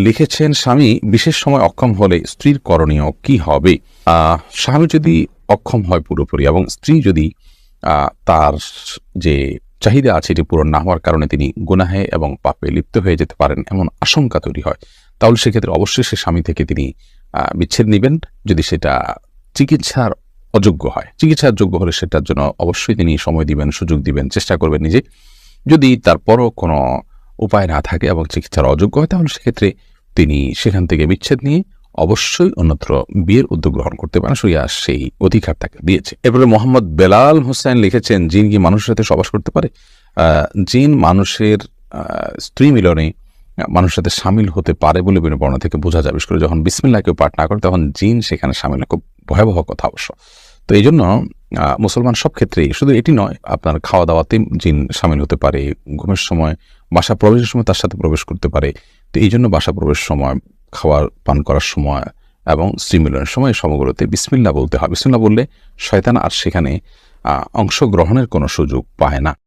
লিখেছেন, স্বামী বিশেষ সময় অক্ষম হলে স্ত্রীর করণীয় কি হবে? স্বামী যদি অক্ষম হয় পুরোপুরি এবং স্ত্রী যদি তার যে চাহিদা আছে এটি পূরণ না হওয়ার কারণে তিনি গুনাহে এবং পাপে লিপ্ত হয়ে যেতে পারেন এমন আশঙ্কা তৈরি হয়, তাহলে সেক্ষেত্রে অবশ্যই সে স্বামী থেকে তিনি বিচ্ছেদ নেবেন। যদি সেটা চিকিৎসার অযোগ্য হয়, চিকিৎসার যোগ্য হলে সেটার জন্য অবশ্যই তিনি সময় দিবেন, সুযোগ দিবেন, চেষ্টা করবেন নিজে। যদি তারপরও কোনো উপায় না থাকে এবং চিকিৎসার অযোগ্য হয়, তাহলে সেক্ষেত্রে তিনি সেখান থেকে বিচ্ছেদ নিয়ে অবশ্যই অন্যত্র বিয়ের উদ্যোগ গ্রহণ করতে পারেন। শরিয়া সেই অধিকার তাকে দিয়েছে। এরপরে মোহাম্মদ বেলাল হোসেন লিখেছেন, জিন কি মানুষের সাথে সবাস করতে পারে? জিন মানুষের স্ত্রী মিলনে মানুষের সাথে সামিল হতে পারে বলে বিভিন্ন বর্ণনা থেকে বোঝা যায়। বিশেষ করে যখন বিসমিল্লাহ কেউ পাঠ না করে তখন জিন সেখানে সামিল হয়। খুব ভয়াবহ কথা অবশ্য। তো এই জন্য মুসলমান সব ক্ষেত্রেই, শুধু এটি নয়, আপনার খাওয়া দাওয়াতে জিন সামিল হতে পারে, ঘুমের সময়, বাসা প্রবেশের সময় তার সাথে প্রবেশ করতে পারে। তো এই জন্য বাসা প্রবেশের সময়, খাওয়ার পান করার সময় এবং স্ত্রী মিলনের সময় সময়গুলোতে বিসমিল্লাহ বলতে হয়। বিসমিল্লাহ বললে শয়তান আর সেখানে অংশগ্রহণের কোনো সুযোগ পায় না।